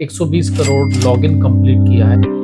120 crore login complete किया है।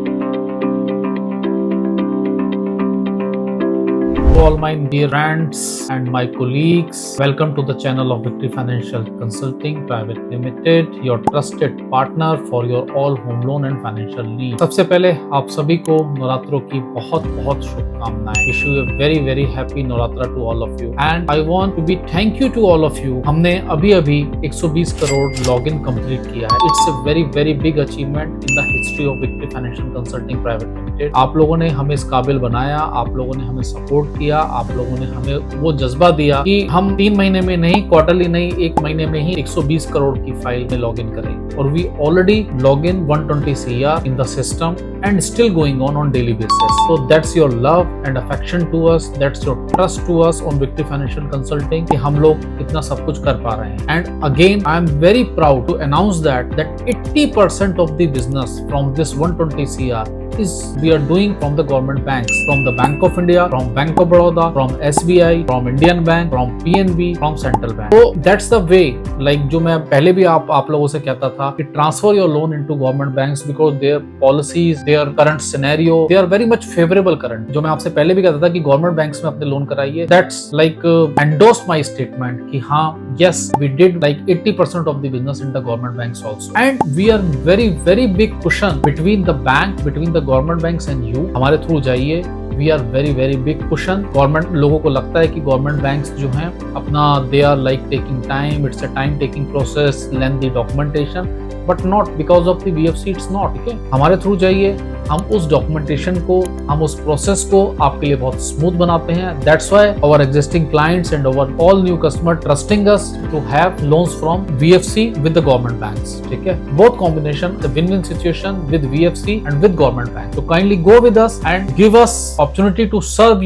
To all my dear friends and my colleagues, welcome to the channel of Victory Financial Consulting Private Limited, your trusted partner for your all home loan and financial needs। सबसे पहले आप सभी को नवरात्रों की बहुत बहुत शुभकामनाएं। Wish you a very very happy Navratra to all of you and I want to be thank you to all of you। हमने अभी 120 करोड़ लॉगिन कंप्लीट किया है। It's a very very big achievement in the history of Victory Financial Consulting Private Limited। आप लोगों ने हमें इस काबिल बनाया, आप लोगों ने हमें सपोर्ट किया, आप लोगों ने हमें वो जज्बा दिया कि हम 3 महीने में नहीं, क्वार्टरली नहीं, 1 महीने में ही 120 करोड़ की फाइल में लॉगिन करें। और we already log in 120 CR in the system and still going on daily basis. So that's your love and affection to us, that's your trust to us on Victory Financial Consulting कि हम लोग इतना सब कुछ कर पा रहे हैं। And again I am very proud to announce that 80% of the business from this 120 CR is we are doing from the government banks, from the Bank of India, from Bank of Baroda, from SBI, from Indian Bank, from PNB, from Central Bank. So that's the way, like जो मैं पहले भी आप लोगों से कहता था कि transfer your loan into government banks because their policies, their current scenario, they are very much favorable current। जो मैं आपसे पहले भी कहता था कि government banks में अपने लोन कराइए। That's like endorsed my statement कि हाँ, yes, we did like 80% of the business in the government banks also, and we are very very big cushion between the bank, between the government banks and you. हमारे through जाइए, we are very very big cushion. Government लोगों को लगता है कि government banks जो हैं अपना they are like taking time, it's a time taking process, lengthy documentation, but not because of the VFC, it's not. ठीक है, हमारे थ्रू जाइए, हम उस डॉक्यूमेंटेशन को, हम उस प्रोसेस को आपके लिए बहुत स्मूथ बनाते हैं। That's why our existing clients and our all new customer trusting us to have loans from VFC with the government banks. ठीक है, both combination, the win win situation with VFC and with government bank. तो kindly go with us and give us opportunity to serve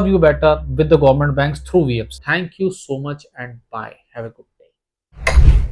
you better with the government banks through VFC। Thank you so much and bye, have a good day।